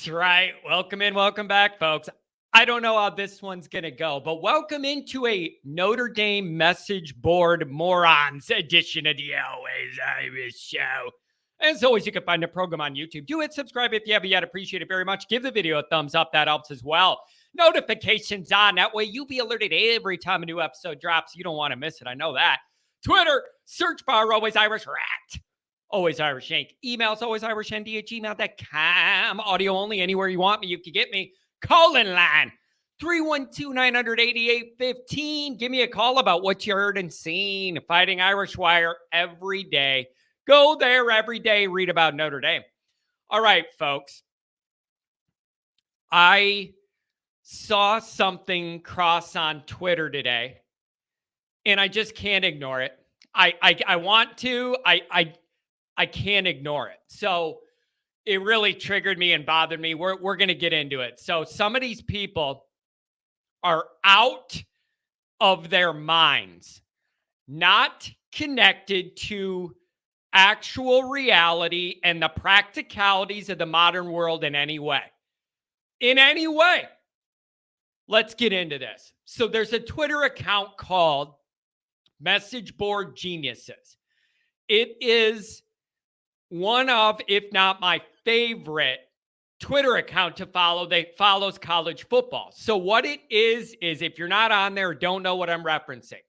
That's right. Welcome in, welcome back, folks. I don't know how this one's going to go, but welcome into a Notre Dame message board morons edition of the Always Irish Show. As always, you can find the program on YouTube. Do hit subscribe if you haven't yet. Appreciate it very much. Give the video a thumbs up. That helps as well. Notifications on. That way you'll be alerted every time a new episode drops. You don't want to miss it. I know that. Twitter, search bar, Always Irish Rat. Always Irish Yank. Emails, alwaysirishnd@gmail.com. Audio only. Anywhere you want me, you can get me. Call-in line, 312-900-8815. Give me a call about what you heard and seen. Fighting Irish Wire every day. Go there every day. Read about Notre Dame. All right, folks. I saw something cross on Twitter today, and I just can't ignore it. I want to. I can't ignore it. So it really triggered me and bothered me. We're going to get into it. So some of these people are out of their minds, not connected to actual reality and the practicalities of the modern world in any way. In any way. Let's get into this. So there's a Twitter account called Message Board Geniuses. It is one of, if not my favorite Twitter account to follow. They follows college football. So what it is if you're not on there, don't know what I'm referencing.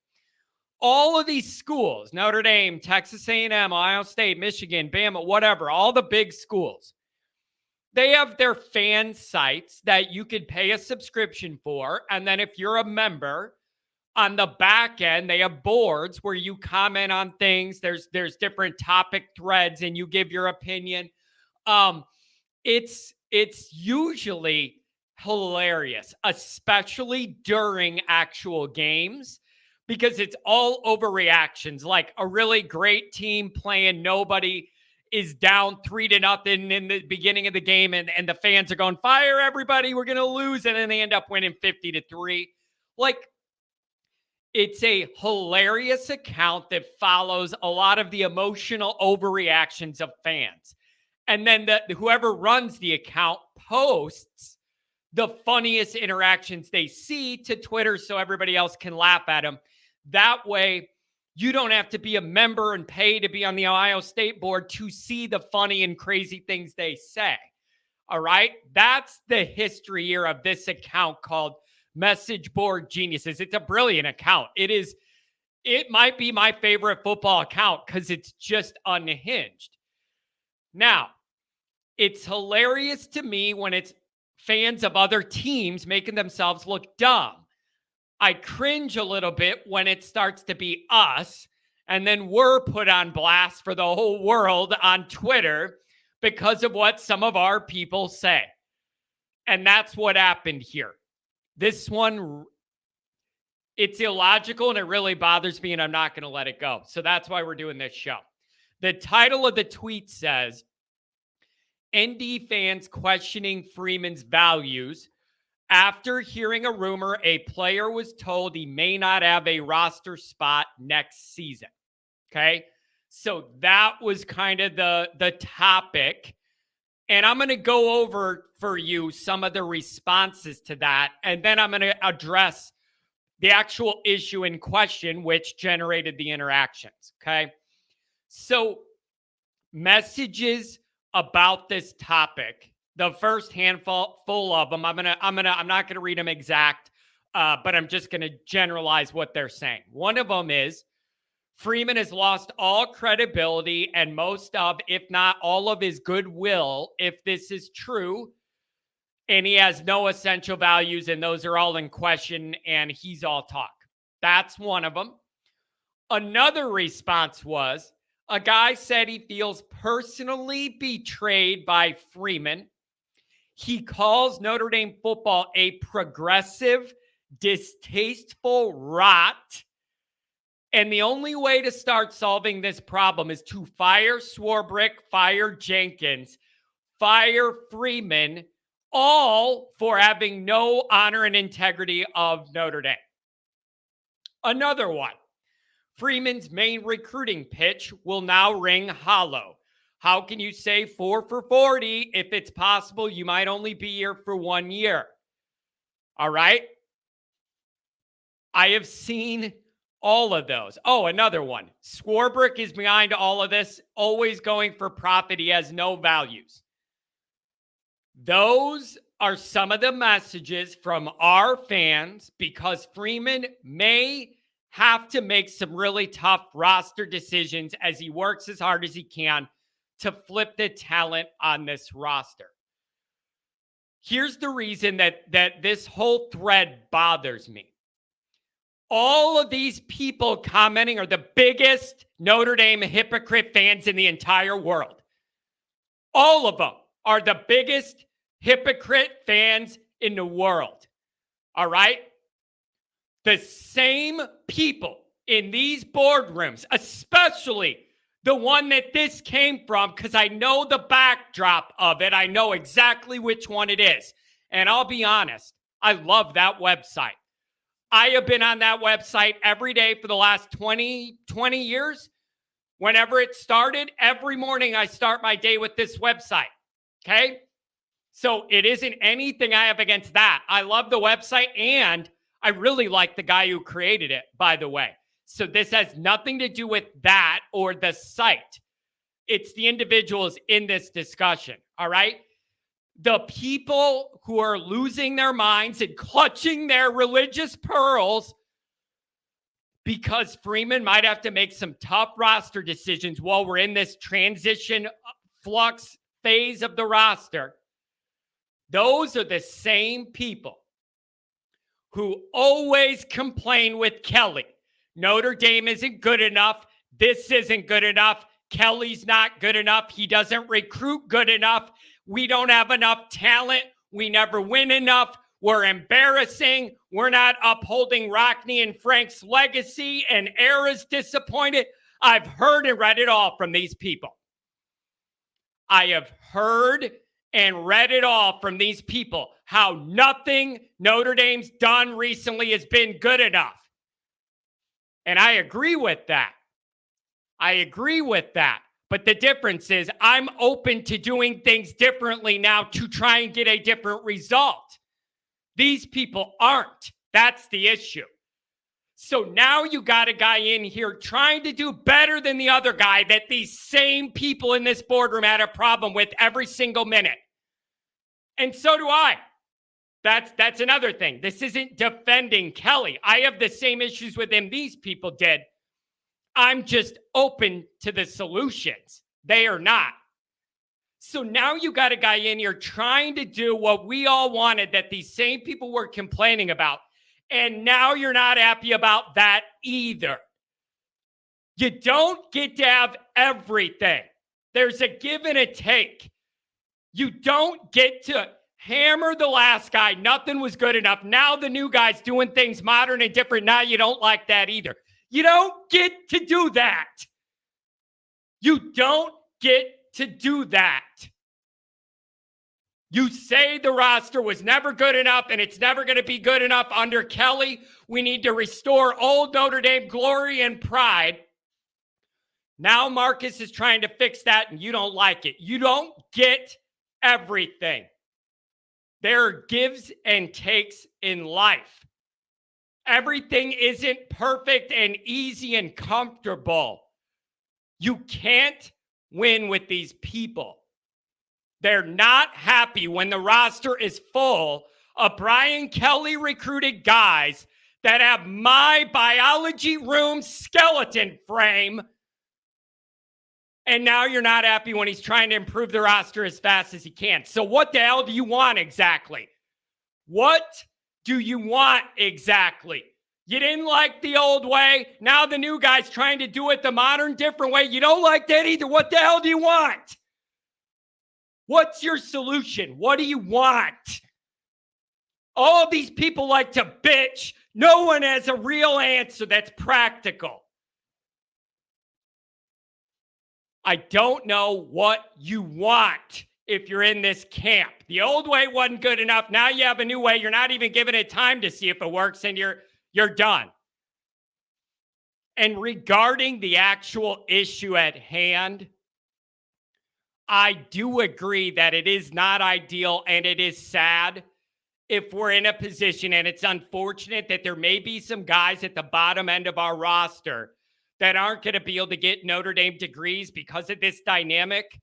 All of these schools, Notre Dame, Texas A&M, Ohio State, Michigan, Bama, whatever, all the big schools, they have their fan sites that you could pay a subscription for. And then if you're a member, on the back end, they have boards where you comment on things. There's different topic threads and you give your opinion. It's usually hilarious, especially during actual games, because it's all overreactions. Like a really great team playing, nobody is down 3-0 in the beginning of the game, and the fans are going, fire everybody, we're going to lose. And then they end up winning 50-3. Like, it's a hilarious account that follows a lot of the emotional overreactions of fans. And then whoever runs the account posts the funniest interactions they see to Twitter so everybody else can laugh at them. That way, you don't have to be a member and pay to be on the Ohio State board to see the funny and crazy things they say. All right? That's the history here of this account called Message Board Geniuses. It's a brilliant account. It might be my favorite football account because it's just unhinged. Now, it's hilarious to me when it's fans of other teams making themselves look dumb. I cringe a little bit when it starts to be us, and then we're put on blast for the whole world on Twitter because of what some of our people say. And that's what happened here. This one, it's illogical and it really bothers me, and I'm not going to let it go. So that's why we're doing this show. The title of the tweet says, ND fans questioning Freeman's values after hearing a rumor a player was told he may not have a roster spot next season. Okay? So that was kind of the topic. And I'm going to go over for you some of the responses to that. And then I'm going to address the actual issue in question, which generated the interactions. Okay. So messages about this topic, the first handful of them, I'm not going to read them exact, but I'm just going to generalize what they're saying. One of them is, Freeman has lost all credibility and most of, if not all of his goodwill, if this is true, and he has no essential values, and those are all in question, and he's all talk. That's one of them. Another response was, a guy said he feels personally betrayed by Freeman. He calls Notre Dame football a progressive, distasteful rot. And the only way to start solving this problem is to fire Swarbrick, fire Jenkins, fire Freeman, all for having no honor and integrity of Notre Dame. Another one. Freeman's main recruiting pitch will now ring hollow. How can you say 4 for 40 if it's possible you might only be here for 1 year? All right. I have seen all of those. Oh, another one. Swarbrick is behind all of this, always going for profit. He has no values. Those are some of the messages from our fans because Freeman may have to make some really tough roster decisions as he works as hard as he can to flip the talent on this roster. Here's the reason that this whole thread bothers me. All of these people commenting are the biggest Notre Dame hypocrite fans in the entire world. All of them are the biggest hypocrite fans in the world. All right? The same people in these boardrooms, especially the one that this came from, because I know the backdrop of it. I know exactly which one it is. And I'll be honest, I love that website. I have been on that website every day for the last 20 years. Whenever it started, every morning I start my day with this website. Okay? So it isn't anything I have against that. I love the website and I really like the guy who created it, by the way. So this has nothing to do with that or the site. It's the individuals in this discussion. All right? The people who are losing their minds and clutching their religious pearls because Freeman might have to make some tough roster decisions while we're in this transition flux phase of the roster. Those are the same people who always complain with Kelly. Notre Dame isn't good enough. This isn't good enough. Kelly's not good enough. He doesn't recruit good enough. We don't have enough talent. We never win enough. We're embarrassing. We're not upholding Rockne and Frank's legacy, and Era's disappointed. I've heard and read it all from these people. I have heard and read it all from these people, how nothing Notre Dame's done recently has been good enough. And I agree with that. But the difference is I'm open to doing things differently now to try and get a different result. These people aren't. That's the issue. So now you got a guy in here trying to do better than the other guy that these same people in this boardroom had a problem with every single minute. And so do I. That's another thing. This isn't defending Kelly. I have the same issues with him these people did. I'm just open to the solutions. They are not. So now you got a guy in here trying to do what we all wanted that these same people were complaining about. And now you're not happy about that either. You don't get to have everything. There's a give and a take. You don't get to hammer the last guy. Nothing was good enough. Now the new guy's doing things modern and different. Now you don't like that either. You don't get to do that. You don't get to do that. You say the roster was never good enough and it's never going to be good enough under Kelly. We need to restore old Notre Dame glory and pride. Now Marcus is trying to fix that and you don't like it. You don't get everything. There are gives and takes in life. Everything isn't perfect and easy and comfortable. You can't win with these people. They're not happy when the roster is full of Brian Kelly recruited guys that have my biology room skeleton frame. And now you're not happy when he's trying to improve the roster as fast as he can. So what the hell do you want exactly? What do you want exactly? You didn't like the old way. Now the new guy's trying to do it the modern, different way. You don't like that either. What the hell do you want? What's your solution? What do you want? All these people like to bitch. No one has a real answer that's practical. I don't know what you want if you're in this camp. The old way wasn't good enough. Now you have a new way. You're not even giving it time to see if it works, and you're done. And regarding the actual issue at hand, I do agree that it is not ideal and it is sad if we're in a position, and it's unfortunate that there may be some guys at the bottom end of our roster that aren't going to be able to get Notre Dame degrees because of this dynamic.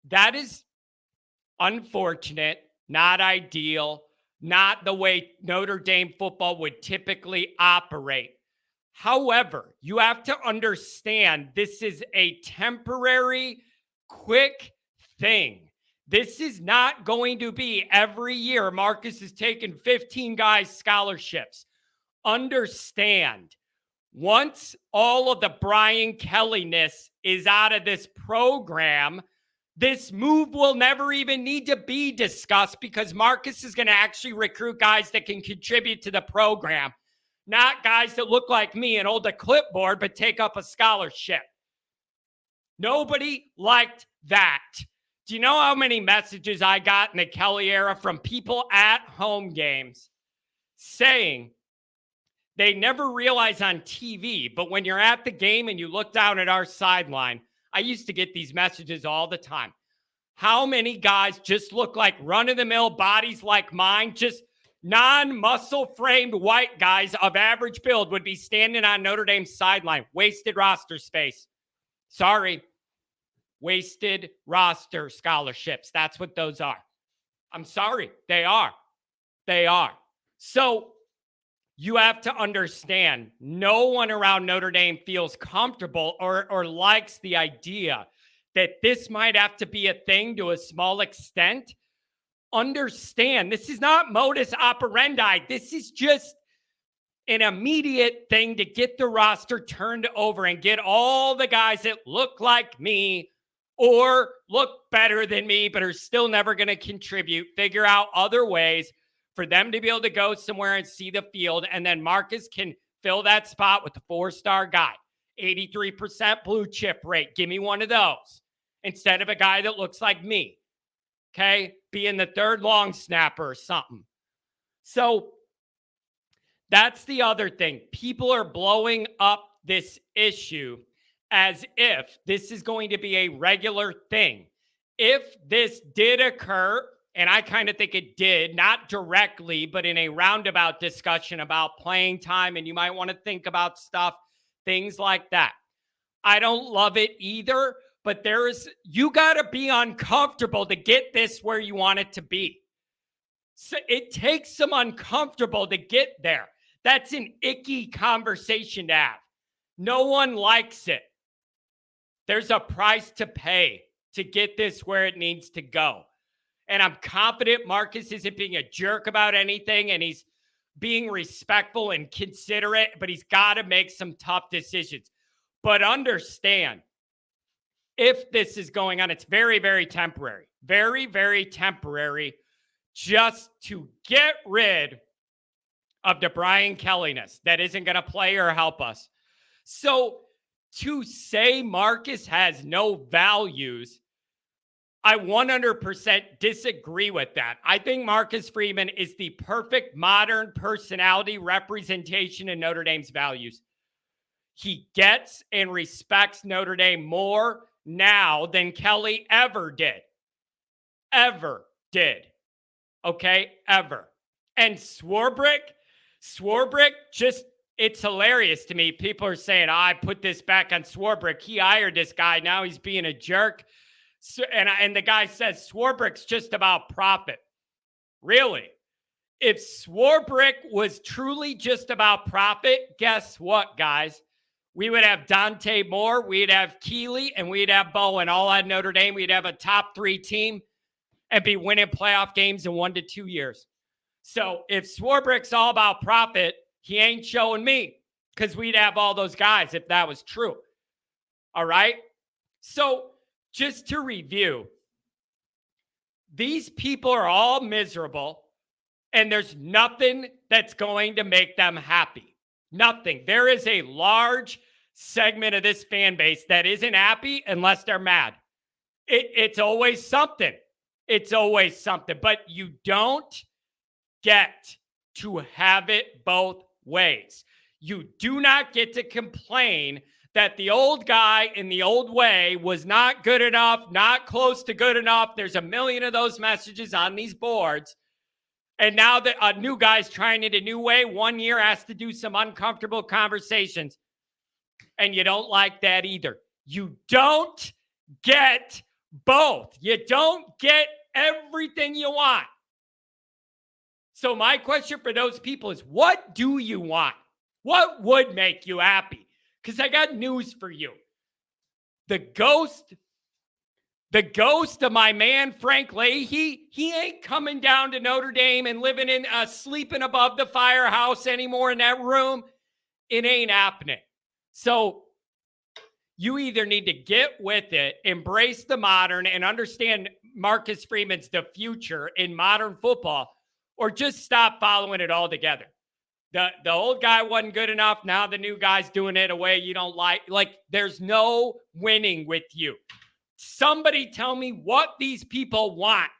That is unfortunate, not ideal, not the way Notre Dame football would typically operate. However, you have to understand this is a temporary, quick thing. This is not going to be every year. Marcus is taking 15 guys scholarships. Understand, once all of the Brian Kelly-ness is out of this program, this move will never even need to be discussed because Marcus is going to actually recruit guys that can contribute to the program, not guys that look like me and hold a clipboard but take up a scholarship. Nobody liked that. Do you know how many messages I got in the Kelly era from people at home games saying they never realize on TV, but when you're at the game and you look down at our sideline, I used to get these messages all the time. How many guys just look like run-of-the-mill bodies like mine, just non-muscle framed white guys of average build would be standing on Notre Dame's sideline. Wasted roster space. Sorry. Wasted roster scholarships. That's what those are. I'm sorry. They are. They are. So you have to understand, no one around Notre Dame feels comfortable or likes the idea that this might have to be a thing to a small extent. Understand, this is not modus operandi. This is just an immediate thing to get the roster turned over and get all the guys that look like me or look better than me but are still never going to contribute, figure out other ways for them to be able to go somewhere and see the field. And then Marcus can fill that spot with a 4-star guy. 83% blue chip rate. Give me one of those instead of a guy that looks like me. Okay? Being the third long snapper or something. So that's the other thing. People are blowing up this issue as if this is going to be a regular thing. If this did occur, and I kind of think it did, not directly, but in a roundabout discussion about playing time, and you might want to think about stuff, things like that. I don't love it either, but you got to be uncomfortable to get this where you want it to be. So it takes some uncomfortable to get there. That's an icky conversation to have. No one likes it. There's a price to pay to get this where it needs to go. And I'm confident Marcus isn't being a jerk about anything, and he's being respectful and considerate, but he's got to make some tough decisions. But understand, if this is going on, it's very, very temporary. Very, very temporary, just to get rid of the Brian Kelly-ness that isn't going to play or help us. So to say Marcus has no values, I 100% disagree with that. I think Marcus Freeman is the perfect modern personality representation of Notre Dame's values. He gets and respects Notre Dame more now than Kelly ever did. Ever did. Okay? Ever. And Swarbrick just, it's hilarious to me. People are saying, I put this back on Swarbrick. He hired this guy. Now he's being a jerk. So, and the guy says Swarbrick's just about profit. Really? If Swarbrick was truly just about profit, guess what, guys? We would have Dante Moore, we'd have Keeley, and we'd have Bowen all at Notre Dame. We'd have a top 3 team and be winning playoff games in 1 to 2 years. So if Swarbrick's all about profit, he ain't showing me, because we'd have all those guys if that was true. All right? So just to review, these people are all miserable, and there's nothing that's going to make them happy. Nothing. There is a large segment of this fan base that isn't happy unless they're mad. It's always something. It's always something. But you don't get to have it both ways. You do not get to complain that the old guy in the old way was not good enough, not close to good enough. There's a million of those messages on these boards. And now that a new guy's trying it a new way, 1 year has to do some uncomfortable conversations. And you don't like that either. You don't get both. You don't get everything you want. So my question for those people is, what do you want? What would make you happy? Because I got news for you. The ghost of my man, Frank Leahy, he ain't coming down to Notre Dame and living in, sleeping above the firehouse anymore in that room. It ain't happening. So you either need to get with it, embrace the modern, and understand Marcus Freeman's the future in modern football, or just stop following it altogether. The old guy wasn't good enough. Now the new guy's doing it a way you don't like. Like, there's no winning with you. Somebody tell me what these people want.